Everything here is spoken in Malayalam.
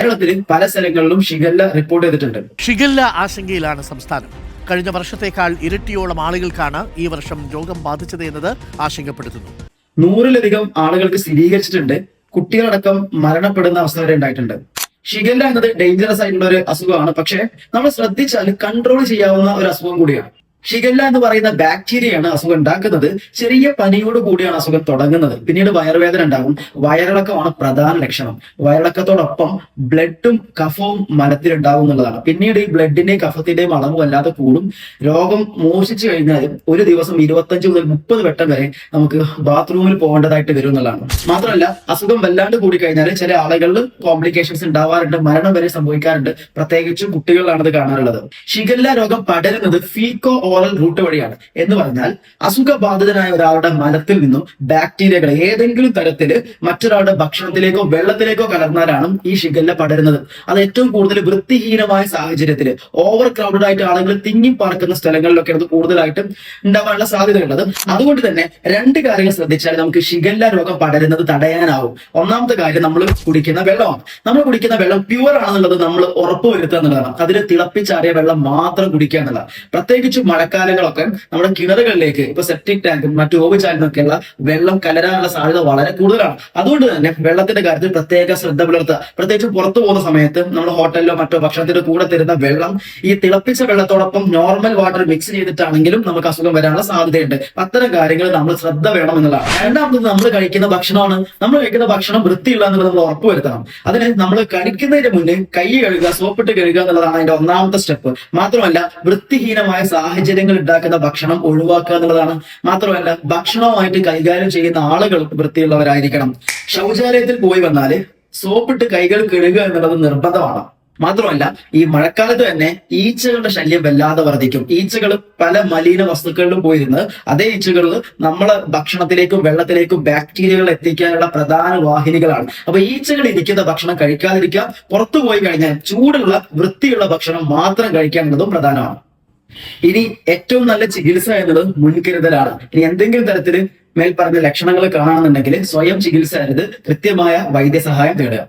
കേരളത്തിൽ പല സ്ഥലങ്ങളിലും ഷിഗല്ല റിപ്പോർട്ട് ചെയ്തിട്ടുണ്ട്. ഷിഗല്ല ആശങ്കയിലാണ് സംസ്ഥാനം. കഴിഞ്ഞ വർഷത്തേക്കാൾ ഇരട്ടിയോളം ആളുകൾക്കാണ് ഈ വർഷം രോഗം ബാധിച്ചത് എന്നത് ആശങ്കപ്പെടുത്തുന്നു. 100-ലധികം ആളുകൾക്ക് സ്ഥിരീകരിച്ചിട്ടുണ്ട്. കുട്ടികളടക്കം മരണപ്പെടുന്ന അവസ്ഥ വരെ ഉണ്ടായിട്ടുണ്ട്. ഷിഗല്ല എന്നത് ഡേഞ്ചറസ് ആയിട്ടുള്ള ഒരു അസുഖമാണ്. പക്ഷെ നമ്മൾ ശ്രദ്ധിച്ചാൽ കൺട്രോൾ ചെയ്യാവുന്ന ഒരു അസുഖം കൂടിയാണ്. ഷിഗല്ല എന്ന് പറയുന്ന ബാക്ടീരിയയാണ് അസുഖം ഉണ്ടാക്കുന്നത്. ചെറിയ പനിയോട് കൂടിയാണ് അസുഖം തുടങ്ങുന്നത്. പിന്നീട് വയറുവേദന ഉണ്ടാകും. വയറിളക്കമാണ് പ്രധാന ലക്ഷണം. വയറിളക്കത്തോടൊപ്പം ബ്ലഡും കഫവും മലത്തിലുണ്ടാവും എന്നുള്ളതാണ്. പിന്നീട് ഈ ബ്ലഡിന്റെയും കഫത്തിന്റെയും അളവ് വല്ലാതെ കൂടും. രോഗം മോഷിച്ചു കഴിഞ്ഞാൽ ഒരു ദിവസം 25 മുതൽ 30 വട്ടം വരെ നമുക്ക് ബാത്റൂമിൽ പോകേണ്ടതായിട്ട് വരും എന്നുള്ളതാണ്. മാത്രമല്ല, അസുഖം വല്ലാണ്ട് കൂടി കഴിഞ്ഞാൽ ചില ആളുകളിൽ കോംപ്ലിക്കേഷൻസ് ഉണ്ടാവാറുണ്ട്, മരണം വരെ സംഭവിക്കാറുണ്ട്. പ്രത്യേകിച്ചും കുട്ടികളിലാണ് ഇത് കാണാറുള്ളത്. ഷിഗല്ല രോഗം പടരുന്നത് ഫീക്കോ ഓറൽ റൂട്ട് വഴിയാണ്. എന്ന് പറഞ്ഞാൽ അസുഖബാധിതനായ ഒരാളുടെ മലത്തിൽ നിന്നും ബാക്ടീരിയകൾ ഏതെങ്കിലും തരത്തിൽ മറ്റൊരാളുടെ ഭക്ഷണത്തിലേക്കോ വെള്ളത്തിലേക്കോ കലർന്നാലാണ് ഈ ഷിഗല്ല പടരുന്നത്. അത് ഏറ്റവും കൂടുതൽ വൃത്തിഹീനമായ സാഹചര്യത്തിൽ ഓവർ ക്രൗഡഡ് ആയിട്ട് ആളുകൾ തിങ്ങിപ്പാർക്കുന്ന സ്ഥലങ്ങളിലൊക്കെ അത് കൂടുതലായിട്ട് ഉണ്ടാവാനുള്ള സാധ്യതയുള്ളത്. അതുകൊണ്ട് തന്നെ 2 കാര്യങ്ങൾ ശ്രദ്ധിച്ചാൽ നമുക്ക് ഷിഗല്ല രോഗം പടരുന്നത് തടയാനാവും. ഒന്നാമത്തെ കാര്യം, നമ്മൾ കുടിക്കുന്ന വെള്ളമാണ്. നമ്മൾ കുടിക്കുന്ന വെള്ളം പ്യുവർ ആണെന്നുള്ളത് നമ്മൾ ഉറപ്പുവരുത്തുക എന്നുള്ളതാണ്. അതിൽ തിളപ്പിച്ചാറിയ വെള്ളം മാത്രം കുടിക്കുക എന്നുള്ളത്. പ്രത്യേകിച്ച് മഴക്കാലങ്ങളൊക്കെ നമ്മുടെ കിണറുകളിലേക്ക് ഇപ്പൊ സെപ്റ്റിക് ടാങ്കും മറ്റു ഓവുചാലിനൊക്കെയുള്ള വെള്ളം കലരാനുള്ള സാധ്യത വളരെ കൂടുതലാണ്. അതുകൊണ്ട് തന്നെ വെള്ളത്തിന്റെ കാര്യത്തിൽ പ്രത്യേക ശ്രദ്ധ പുലർത്തുക. പ്രത്യേകിച്ച് പുറത്തു പോകുന്ന സമയത്ത് നമ്മൾ ഹോട്ടലിലോ മറ്റോ ഭക്ഷണത്തിന്റെ കൂടെ തരുന്ന വെള്ളം ഈ തിളപ്പിച്ച വെള്ളത്തോടൊപ്പം നോർമൽ വാട്ടർ മിക്സ് ചെയ്തിട്ടാണെങ്കിലും നമുക്ക് അസുഖം വരാനുള്ള സാധ്യതയുണ്ട്. അത്തരം കാര്യങ്ങൾ നമ്മൾ ശ്രദ്ധ വേണം എന്നുള്ളതാണ്. രണ്ടാമത്, നമ്മൾ കഴിക്കുന്ന ഭക്ഷണമാണ്. നമ്മൾ കഴിക്കുന്ന ഭക്ഷണം വൃത്തിയുള്ള എന്നുള്ളത് നമ്മൾ ഉറപ്പുവരുത്തണം. അതിന് നമ്മൾ കഴിക്കുന്നതിന് മുന്നേ കൈ കഴുകുക, സോപ്പിട്ട് കഴുകുക എന്നുള്ളതാണ് അതിന്റെ ഒന്നാമത്തെ സ്റ്റെപ്പ്. മാത്രമല്ല, വൃത്തിഹീനമായ സാഹചര്യങ്ങൾ ഉണ്ടാക്കുന്ന ഭക്ഷണം ഒഴിവാക്കുക എന്നുള്ളതാണ്. മാത്രമല്ല, ഭക്ഷണവുമായിട്ട് കൈകാര്യം ചെയ്യുന്ന ആളുകൾ വൃത്തിയുള്ളവരായിരിക്കണം. ശൗചാലയത്തിൽ പോയി വന്നാല് സോപ്പിട്ട് കൈകൾ കഴുകുക എന്നുള്ളത് നിർബന്ധമാണ്. മാത്രമല്ല, ഈ മഴക്കാലത്ത് തന്നെ ഈച്ചകളുടെ ശല്യം വല്ലാതെ വർദ്ധിക്കും. ഈച്ചകൾ പല മലിന വസ്തുക്കളിലും പോയിരുന്ന് അതേ ഈച്ചകളിൽ നമ്മളെ ഭക്ഷണത്തിലേക്കും വെള്ളത്തിലേക്കും ബാക്ടീരിയകൾ എത്തിക്കാനുള്ള പ്രധാന വാഹിനികളാണ്. അപ്പൊ ഈച്ചകൾ ഇരിക്കുന്ന ഭക്ഷണം കഴിക്കാതിരിക്കുക. പുറത്തു പോയി കഴിഞ്ഞാൽ ചൂടുള്ള വൃത്തിയുള്ള ഭക്ഷണം മാത്രം കഴിക്കുക എന്നുള്ളതും പ്രധാനമാണ്. ഇനി ഏറ്റവും നല്ല ചികിത്സ എന്നത് മുൻകരുതലാണ്. ഇനി എന്തെങ്കിലും തരത്തിൽ മേൽപ്പറഞ്ഞ ലക്ഷണങ്ങൾ കാണുന്നുണ്ടെങ്കിൽ സ്വയം ചികിത്സ അരുത്, കൃത്യമായ വൈദ്യസഹായം തേടുക.